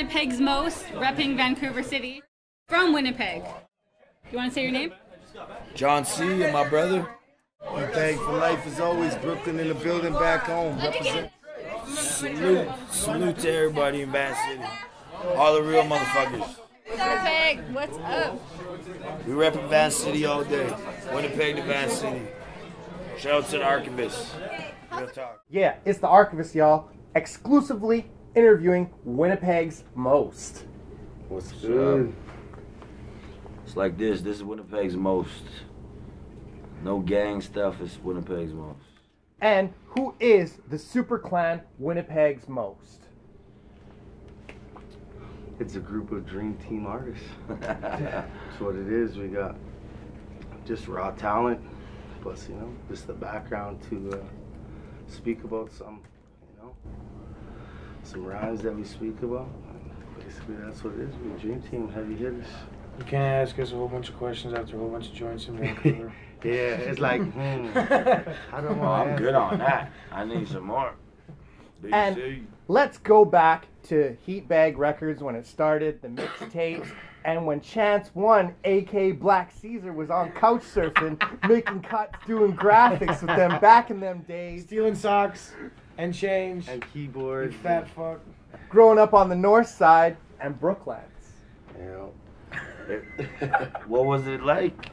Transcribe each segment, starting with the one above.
Winnipeg's most, repping Vancouver City. From Winnipeg. You want to say your name? Jon-C and my brother. Winnipeg for life as always. Brooklyn in the building, back home. Represent. Salute to everybody in Van City. All the real motherfuckers. Winnipeg, what's up? We repping Van City all day. Winnipeg to Van City. Shout out to the Archivist. Real talk. Yeah, it's the Archivist, y'all. Exclusively interviewing Winnipeg's most. What's good? It's like this. This is Winnipeg's most. No gang stuff. It's Winnipeg's most. And who is the super clan Winnipeg's most? It's a group of dream team artists. That's what it is. We got just raw talent, plus, you know, just the background to speak about some, you know, some rhymes that we speak about. Basically, that's what it is. We're a dream team, heavy hitters. You can't ask us a whole bunch of questions after a whole bunch of joints in Vancouver. Yeah, it's like, I don't know. I'm good on that. I need some more. And let's go back to Heatbag Records when it started, the mixtapes, and when Chance One, a.k.a. Black Caesar, was on couch surfing, making cuts, doing graphics with them back in them days. Stealing socks and change. And You keyboards. fat fuck. Growing up on the north side and Brooklands. You know. What was it like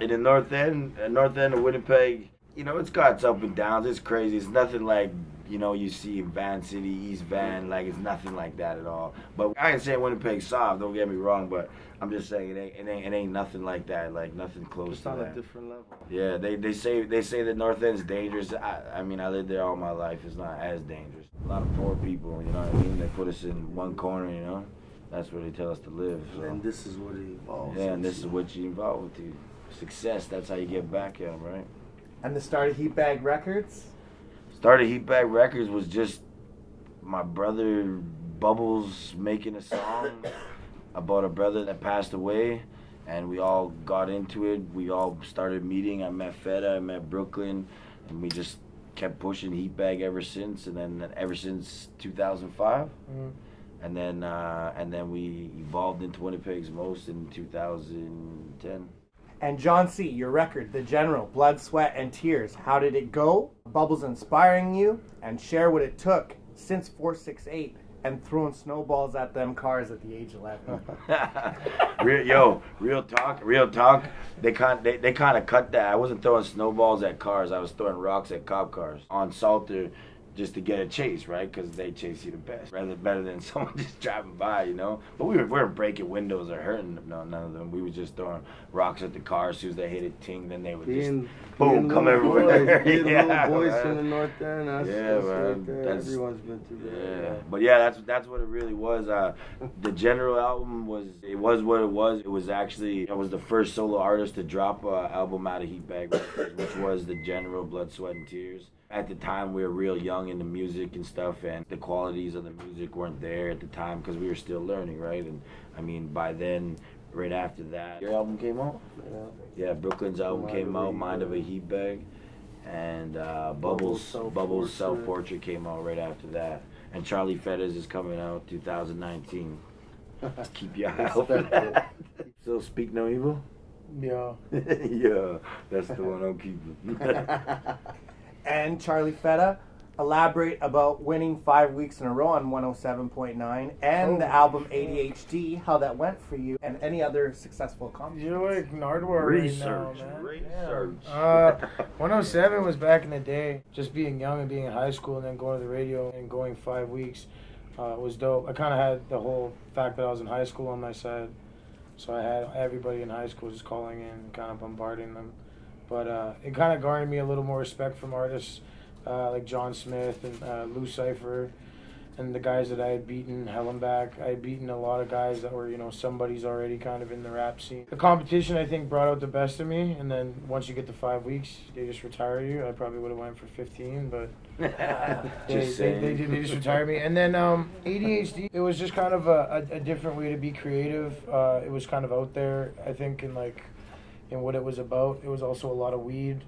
in the north end of Winnipeg? You know, it's got its up and downs. It's crazy. It's nothing like, you know, you see in Van City, East Van. Like, it's nothing like that at all. But I ain't saying Winnipeg's soft, don't get me wrong, but I'm just saying it ain't nothing like that. Like, nothing close It's to on that. a different level. Yeah, they say the north end's dangerous. I mean, I lived there all my life. It's not as dangerous. A lot of poor people, you know what I mean? They put us in one corner, you know? That's where they tell us to live. So. And this is what it evolves. Yeah, and this is what you involve with you. Success, that's how you get back at them, right? And the start of Heatbag Records? Started Heatbag Records was just my brother Bubbles making a song about a brother that passed away, and we all got into it. We all started meeting. I met Feta, I met Brooklyn, and we just kept pushing Heatbag ever since, and then ever since 2005. And then we evolved into Winnipeg's most in 2010. And Jon-C, your record, The General, Blood, Sweat, and Tears. How did it go? Bubbles inspiring you, and share what it took since 468 and throwing snowballs at them cars at the age of 11. Real talk. They kind of cut that. I wasn't throwing snowballs at cars. I was throwing rocks at cop cars on Salter, just to get a chase, right? Because they chase you the best, better than someone just driving by, you know. But we weren't breaking windows or hurting them. No, none of them. We were just throwing rocks at the car. As soon as they hit it, ting, then they would boom, come everywhere. Little boys from the north end. That's man. right there. Everyone's been through that. Yeah, but yeah, that's what it really was. The General album was what it was. It was actually, I was the first solo artist to drop an album out of Heatbag Records, which was The General, Blood, Sweat, and Tears. At the time, we were real young in the music and stuff, and the qualities of the music weren't there at the time because we were still learning, right? And I mean, by then, right after that, your album came out? Yeah, Brooklyn's album came out, Mind of a Heatbag, and Bubbles' Self-Portrait came out right after that. And Charlie Fetters is coming out 2019. Keep your eye out for that. Still Speak No Evil? Yeah. Yeah, that's the one I'm keeping. And Charlie Feta, elaborate about winning 5 weeks in a row on 107.9 and the album ADHD, how that went for you, and any other successful accomplishments. You're like Nardwar Research. right now, man. 107 was back in the day. Just being young and being in high school and then going to the radio and going 5 weeks was dope. I kind of had the whole fact that I was in high school on my side. So I had everybody in high school just calling in and kind of bombarding them. But it kind of garnered me a little more respect from artists like John Smith and Lou Cypher and the guys that I had beaten, Hellenbach. I had beaten a lot of guys that were, you know, somebody's already kind of in the rap scene. The competition, I think, brought out the best of me. And then once you get to 5 weeks, they just retire you. I probably would have went for 15, but they just retired me. And then ADHD, it was just kind of a different way to be creative. It was kind of out there, I think, in what it was about. It was also a lot of weed.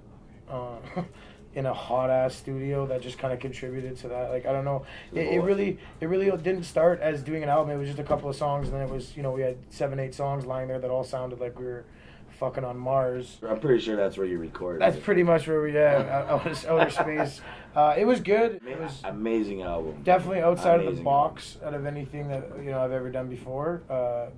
in a hot ass studio that just kind of contributed to that. Like, I don't know, it really didn't start as doing an album. It was just a couple of songs, and then it was, you know, we had 7-8 songs lying there that all sounded like we were fucking on Mars. I'm pretty sure that's where you recorded. That's pretty much where we outer space. It was good. It was amazing album. Definitely outside of the Amazing box out of anything that, you know, I've ever done before.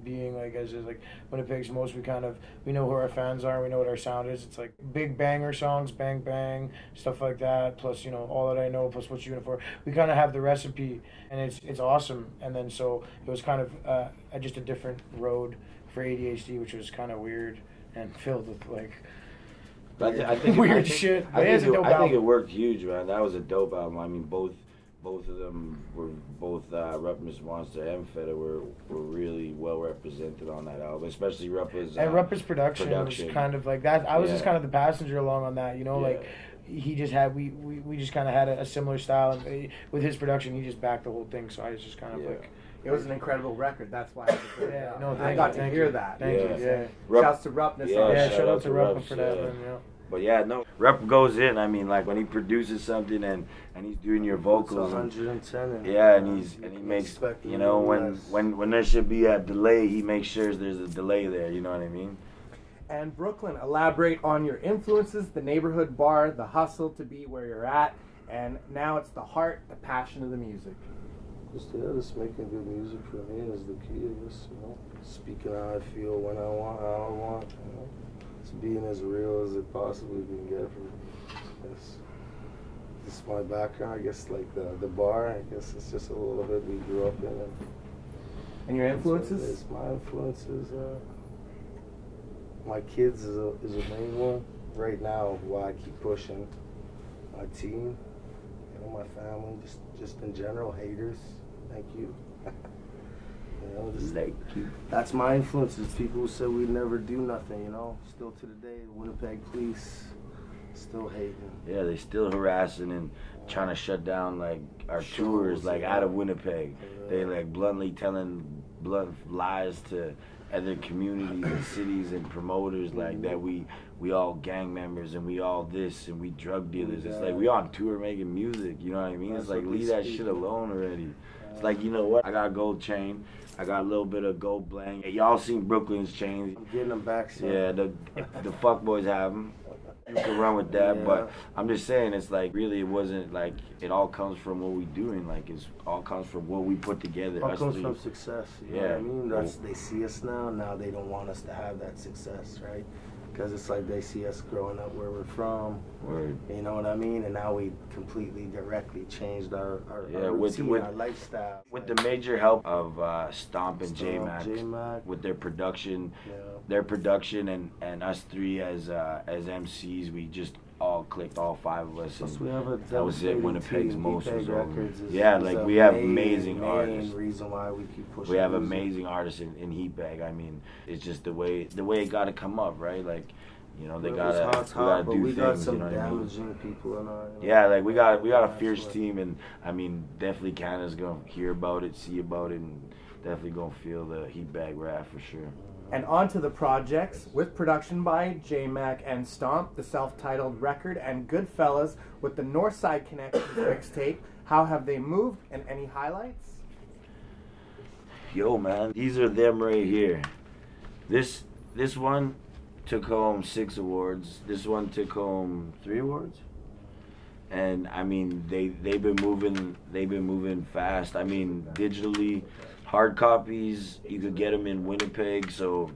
Being like, as is like Winnipeg's most, we know who our fans are. We know what our sound is. It's like big banger songs, bang bang, stuff like that. Plus, you know, All That I Know, plus What You In For. We kind of have the recipe, and it's awesome. And then so it was kind of just a different road for ADHD, which was kind of weird and filled with like weird shit. I think it worked huge, man. That was a dope album. I mean, both of them were Rupp's Monster and Feta were really well represented on that album, especially Rupp's production was kind of like that. I was just kind of the passenger along on that, you know, like he just had we just kind of had a similar style, and with his production, he just backed the whole thing. So I was just kind of like. It was an incredible record. That's why I got to hear that. Thank you. Yeah. Shouts to Ruppness. Shout out to Rupp for that one. Yeah. But yeah, no, Rupp goes in. I mean, like when he produces something and he's doing your vocals. 110. And he makes, you know, when there should be a delay, he makes sure there's a delay there. You know what I mean? And Brooklyn, elaborate on your influences, the neighborhood bar, the hustle to be where you're at, and now it's the heart, the passion of the music. Just making good music for me is the key of this, you know. Speaking how I feel when I want, how I want, you know. It's being as real as it possibly can get for me. This is my background, I guess, like the bar, I guess it's just a little bit we grew up in. And your influences? My influences, my kids is a main one. Right now, why I keep pushing. My team, you know, my family, just in general, haters. Thank you. You know, just thank you. That's my influences. People who said we'd never do nothing, you know. Still to the day, the Winnipeg police still hating. Yeah, they still harassing and trying to shut down like our tours, like out of Winnipeg. They like bluntly telling blunt lies to other communities and cities and promoters like that we all gang members and we all this and we drug dealers. It's like we on tour making music, you know what I mean? It's like leave that shit alone already. It's like, you know what? I got a gold chain. I got a little bit of gold bling. Y'all seen Brooklyn's chains. I'm getting them back soon. Yeah, the fuck boys have them. You can run with that, but I'm just saying, it's like really it wasn't like it all comes from what we doing. Like it's all comes from what we put together. It all comes from success. You know what I mean? They see us now they don't want us to have that success, right? Because it's like they see us growing up where we're from. Word. You know what I mean? And now we completely directly changed our routine, our lifestyle. With the major help of Stomp and J-Mac, with their production, and us three as MCs, we just all clicked, all five of us. Plus we have a that was it. Winnipeg's most was over. Like we have amazing artists. Reason why we keep pushing. We have amazing artists in Heatbag. I mean, it's just the way it got to come up, right? Like, you know, we gotta do things. Got some you know what damaging I mean? people in our. Yeah, like we got a fierce team, and I mean, definitely Canada's gonna hear about it, see about it, and definitely gonna feel the Heatbag wrath for sure. And on to the projects, with production by J-Mac and Stomp, the self-titled record, and Goodfellas with the Northside Connections mixtape. How have they moved, and any highlights? Yo, man, these are them right here. This one took home 6 awards. This one took home 3 awards. And I mean, they've been moving fast. I mean, digitally. Hard copies, you could get them in Winnipeg, so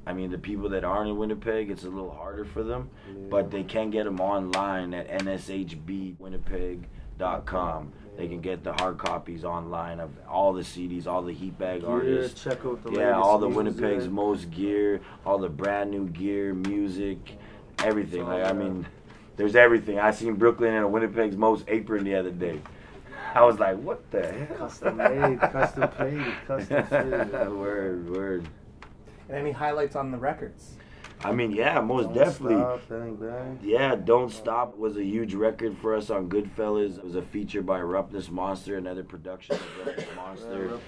I mean the people that aren't in Winnipeg, it's a little harder for them, but they can get them online at nshbwinnipeg.com. They can get the hard copies online of all the CDs, all the Heatbag artists. Check out the all the Winnipeg's most gear, all the brand new gear, music, everything. Like I mean, there's everything. I seen Brooklyn in a Winnipeg's most apron the other day. I was like, what the hell? Custom made, custom paid, custom fitted. Word. And any highlights on the records? I mean, yeah, most Don't definitely. Stop, bang, bang. Yeah, Don't Stop was a huge record for us on Goodfellas. It was a feature by Roughness Monster, another production of Roughness Monster.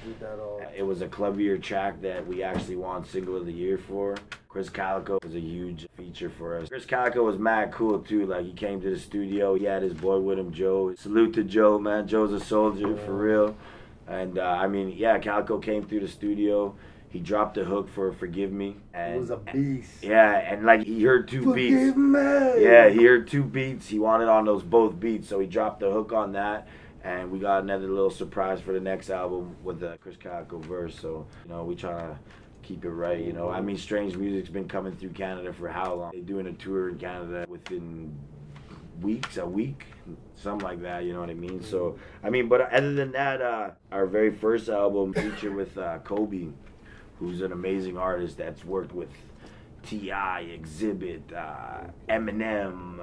It was a clubbier track that we actually won Single of the Year for. Chris Calico was a huge feature for us. Chris Calico was mad cool too. Like, he came to the studio. He had his boy with him, Joe. Salute to Joe, man. Joe's a soldier for real. And I mean, yeah, Calico came through the studio. He dropped a hook for Forgive Me. And, It was a beast. yeah, and like he heard two beats. Forgive me. Yeah, he heard two beats. He wanted on those both beats, so he dropped the hook on that. And we got another little surprise for the next album with the Chris Calico verse. So, you know, we trying to keep it right, you know. I mean, Strange Music's been coming through Canada for how long? They're doing a tour in Canada within weeks, a week, something like that, you know what I mean? So, I mean, but other than that, our very first album featured with Kobe, who's an amazing artist that's worked with T.I., Exhibit, Eminem.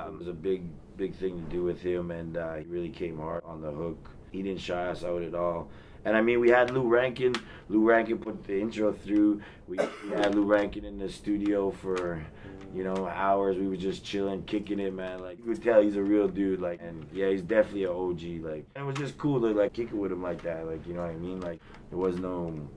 It was a big thing to do with him, and he really came hard on the hook. He didn't shy us out at all. And I mean, we had Lou Rankin. Lou Rankin put the intro through. We had Lou Rankin in the studio for, you know, hours. We were just chilling, kicking it, man. Like, you could tell he's a real dude. Like, and yeah, he's definitely an OG. Like, and it was just cool to like kick it with him like that. Like, you know what I mean? Like, there was no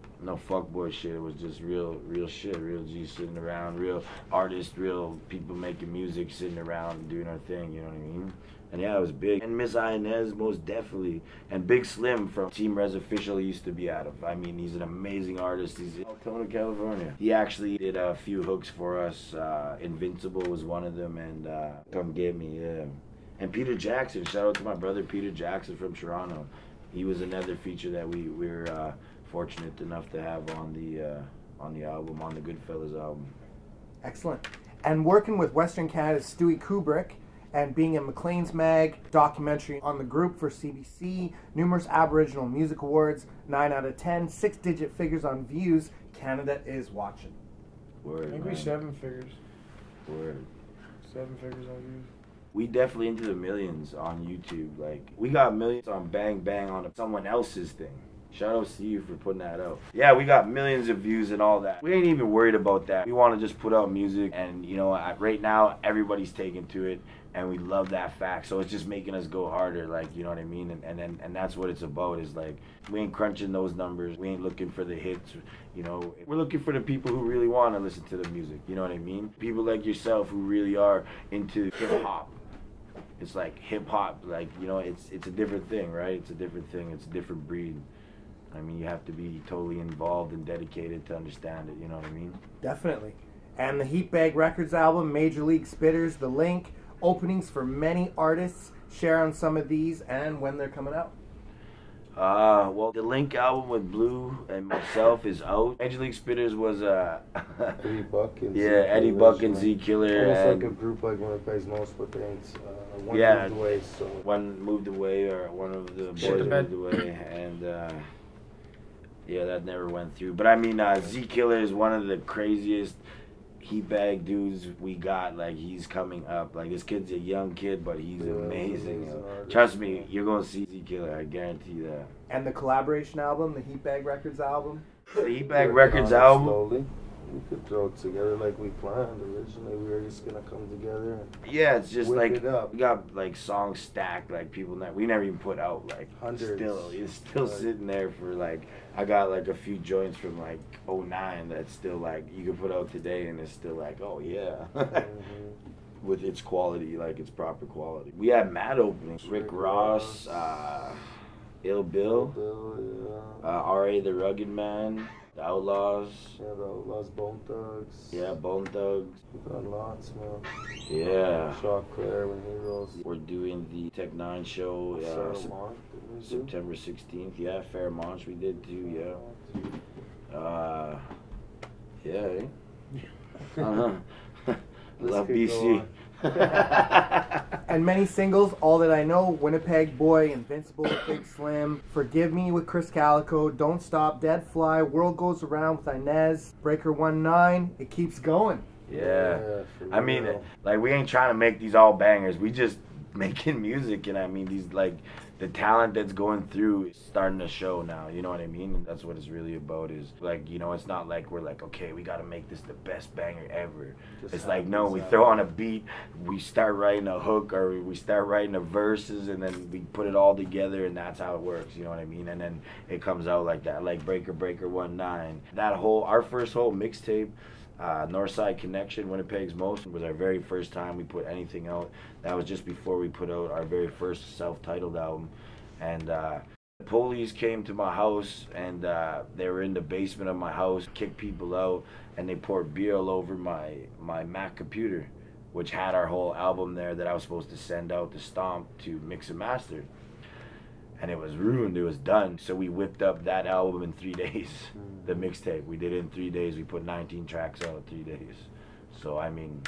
fuckboy shit. It was just real shit. Real G sitting around, real artists, real people making music, sitting around doing our thing. You know what I mean? And yeah, it was big. And Miss Inez, most definitely. And Big Slim from Team Res Official used to be out of. I mean, he's an amazing artist. He's in Altona, California. He actually did a few hooks for us. Invincible was one of them, and Come Get Me, yeah. And Peter Jackson, shout out to my brother Peter Jackson from Toronto. He was another feature that we were fortunate enough to have on the album, on the Goodfellas album. Excellent. And working with Western Canada's Stewie Kubrick, and being in Maclean's Mag, documentary on the group for CBC, numerous Aboriginal Music Awards, 9 out of 10, 6-digit figures on views, Canada is watching. Word, I think man. we 7 figures. Word. 7 figures on views. We definitely into the millions on YouTube. Like, we got millions on Bang Bang on someone else's thing. Shout out to you for putting that out. Yeah, we got millions of views and all that. We ain't even worried about that. We want to just put out music, and you know, right now everybody's taking to it, and we love that fact. So it's just making us go harder, like, you know what I mean? And that's what it's about. Is like, we ain't crunching those numbers. We ain't looking for the hits. You know, we're looking for the people who really want to listen to the music. You know what I mean? People like yourself who really are into hip hop. It's like hip hop, like, you know, it's a different thing, right? It's a different thing. It's a different breed. I mean, you have to be totally involved and dedicated to understand it, you know what I mean? Definitely. And the Heatbag Records album, Major League Spitters, The Link, openings for many artists. Share on some of these and when they're coming out. Well, the Link album with Blue and myself is out. Major League Spitters was Eddie Buck and Eddie Buck and Z Killer. Almost like a group like Winnipeg's most, but they ain't one moved away. So one moved away, or one of the boys moved away, and yeah, that never went through. But I mean, Z Killer is one of the craziest Heatbag dudes we got. Like, he's coming up. Like, this kid's a young kid, but he's amazing. Trust me, you're gonna see Z Killer. I guarantee that. And the collaboration album, the Heatbag Records album. The Heatbag Records album. Slowly. We could throw it together like we planned. Originally, we were just gonna come together and yeah, it's just like it up. we got like songs stacked, like we never even put out, like Hundreds. It's still sitting there for like, I got like a few joints from like '09 that's still like you can put out today and it's still like, oh yeah. With its quality, like its proper quality. We had mad openings. Rick Ross, Ill Bill, R.A. the Rugged Man, The Outlaws. Yeah, The Outlaws, Bone Thugs. Yeah, Bone Thugs. We got lots, man. Yeah. Shaw Claire when Heroes. We're doing the Tech 9 show September 16th. Yeah, Fairmont we did too, yeah. Yeah, eh? Love BC. And many singles, All That I Know, Winnipeg Boy, Invincible with Big Slim, Forgive Me with Chris Calico, Don't Stop, Dead Fly, World Goes Around with Inez, Breaker 19, it keeps going. Yeah. I mean, like, we ain't trying to make these all bangers. We just making music, and I mean these like the talent that's going through is starting to show now, you know what I mean? And that's what it's really about, is like, you know, it's not like we're like, okay, we gotta make this the best banger ever. It's like, no, we throw on a beat, we start writing a hook, or we start writing the verses, and then we put it all together, and that's how it works, you know what I mean? And then it comes out like that, like Breaker Breaker 1-9. That whole, our first whole mixtape, Northside Connection, Winnipegs Most, was our very first time we put anything out. That was just before we put out our very first self-titled album. And the police came to my house, and they were in the basement of my house, kicked people out, and they poured beer all over my Mac computer, which had our whole album there that I was supposed to send out to Stomp to mix and master. And it was ruined, it was done. So we whipped up that album in 3 days, the mixtape. We did it in 3 days. We put 19 tracks out in 3 days. So, I mean,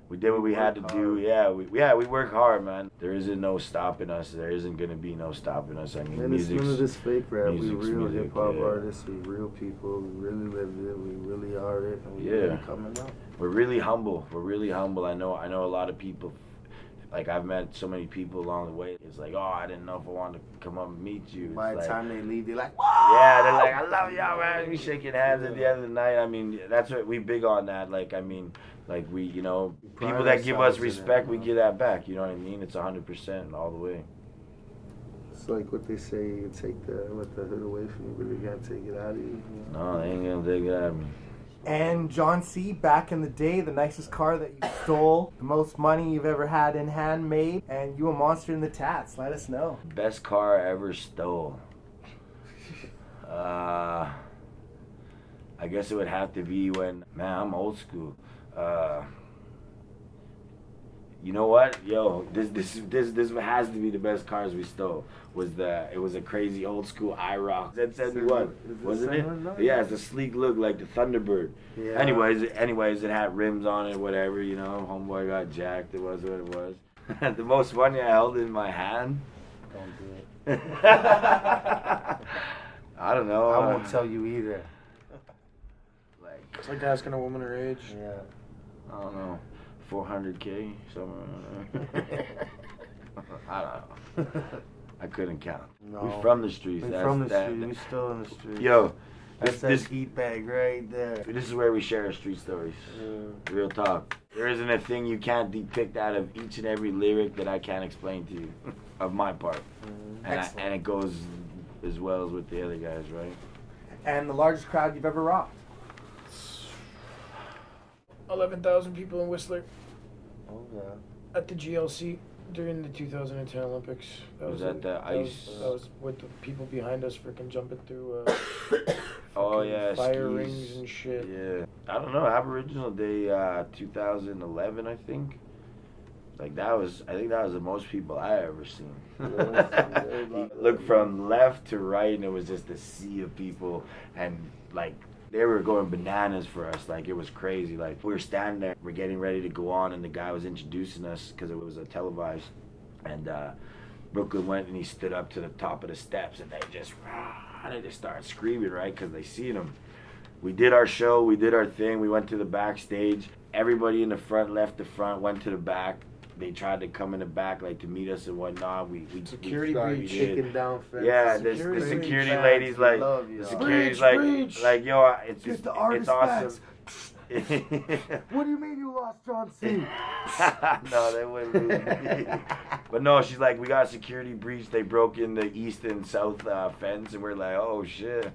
we did what we had to do. Yeah, we work hard, man. There isn't no stopping us. There isn't going to be no stopping us. I mean, it's none of this fake rap. We real hip-hop artists. We real people. We really live it. We really are it. And we really coming up. We're really humble. We're really humble. I know a lot of people. Like, I've met so many people along the way. It's like, oh, I didn't know if I wanted to come up and meet you. By the time they leave, they're like, whoa! Yeah, they're like, I love y'all, man. We shaking hands at the end of the night. I mean, that's what we big on that. Like, I mean, like we, you know, people that give us respect, we give that back. You know what I mean? It's 100% all the way. It's like what they say, you take the hood away from you, but they can't take it out of you. No, they ain't gonna take it out of me. And Jon-C, back in the day, the nicest car that you stole, the most money you've ever had in hand made, and you a monster in the tats. Let us know. Best car I ever stole. I guess it would have to be when, man, I'm old school. You know what? Yo, this has to be the best cars we stole. It was a crazy old school IROC Z71, wasn't it? Yeah, it's a sleek look like the Thunderbird. Yeah. Anyways, it had rims on it, whatever, you know. Homeboy got jacked. It was what it was. The most funny I held in my hand. Don't do it. I don't know. I won't tell you either. Like, it's like asking a woman her age. Yeah. I don't know. 400K, somewhere. I don't know. I couldn't count. No. We from the streets. We from the streets. We still in the streets. Yo, this heat bag right there. This is where we share our street stories. Yeah. Real talk. There isn't a thing you can't depict out of each and every lyric that I can't explain to you, of my part. And it goes as well as with the other guys, right? And the largest crowd you've ever rocked? 11,000 people in Whistler. Oh yeah. At the GLC during the 2010 Olympics. That was at the ice. That was with the people behind us freaking jumping through oh yeah, fire skis. rings and shit. Yeah. I don't know, Aboriginal Day 2011, I think. Like I think that was the most people I ever seen. Look from left to right, and it was just a sea of people, and like they were going bananas for us. Like it was crazy. Like we were standing there, we're getting ready to go on, and the guy was introducing us because it was a televised. And Brooklyn went and he stood up to the top of the steps, and they just started screaming, right? Because they seen him. We did our show, we did our thing. We went to the backstage. Everybody in the front left the front, went to the back. They tried to come in the back, like to meet us and whatnot. Security breach, shaking down fence. Yeah, the security ladies like, the security's like, yo, it's awesome. What do you mean you lost Jon-C? No, they wouldn't lose me. But no, she's like, we got a security breach. They broke in the east and south fence, and we're like, oh shit,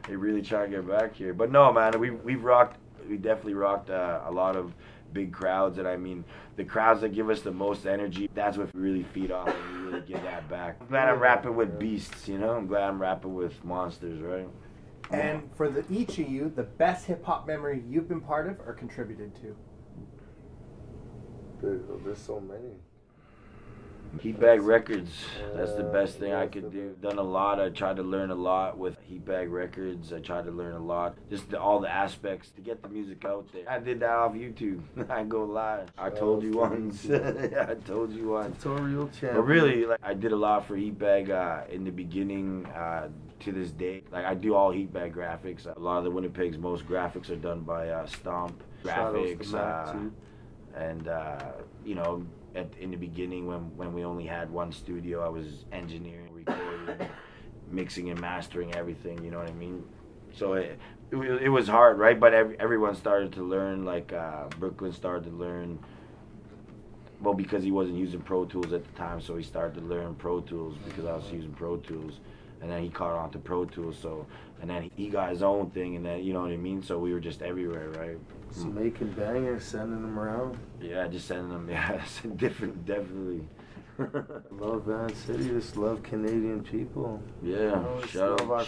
they really trying to get back here. But no, man, we definitely rocked a lot of big crowds, and I mean the crowds that give us the most energy, that's what we really feed off, and we really give that back. I'm glad I'm rapping with beasts, you know. I'm glad I'm rapping with monsters, right? And for each of you, the best hip-hop memory you've been part of or contributed to? There's so many. Heatbag Records, that's the best thing I could do. Done a lot. I tried to learn a lot with Heatbag Records. I tried to learn a lot, just all the aspects to get the music out there. I did that off YouTube. I ain't gonna lie. I told you once. I told you once. Tutorial channel. But really, like, I did a lot for Heatbag in the beginning. To this day, like I do all Heatbag graphics. A lot of the Winnipeg's most graphics are done by Stomp Graphics, and you know, in the beginning when we only had one studio. I was engineering, recording, mixing and mastering everything. You know what I mean? So it was hard, right? But everyone started to learn. Like Brooklyn started to learn. Well, because he wasn't using Pro Tools at the time, so he started to learn Pro Tools because I was using Pro Tools. And then he caught on to Pro Tools, and then he got his own thing, and then, you know what I mean? So we were just everywhere, right? Just making bangers, sending them around. Yeah, just sending them, yeah, definitely. Love Van City, just love Canadian people. Yeah, shout out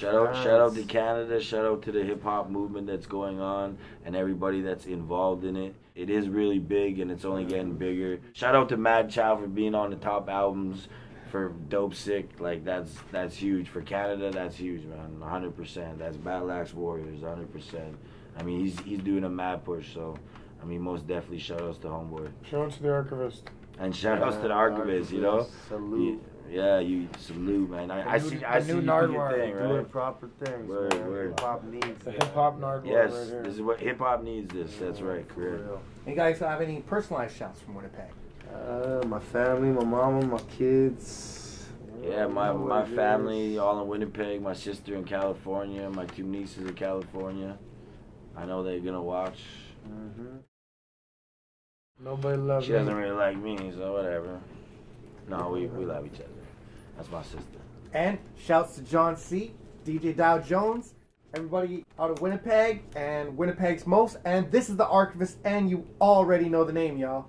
to Canada, shout out to the hip-hop movement that's going on, and everybody that's involved in it. It is really big, and it's only getting bigger. Shout out to Mad Chow for being on the top albums. For Dope Sick, like that's huge. For Canada, that's huge, man. 100%. That's Battle Axe Warriors, 100%. I mean, he's doing a mad push, so I mean, most definitely shout outs to Homeboy. Shout out to the Archivist. And shout outs to the Archivist, you know. Salute. Yeah, you salute, man. I see you Nardwuar. do your thing, Doing right? proper things. Word. Hip hop needs The it. hip hop Nardwuar Yes, right here. this is what hip hop needs. That's right, For correct. real. You guys have any personalized shouts from Winnipeg? My family, my mama, my kids. Yeah, my family all in Winnipeg, my sister in California, my 2 nieces in California. I know they're gonna watch. Nobody loves She me. doesn't really like me, so whatever. No, we love each other. That's my sister. And shouts to Jon-C, DJ Dow Jones, everybody out of Winnipeg and Winnipeg's most. And this is the Archivist, and you already know the name, y'all.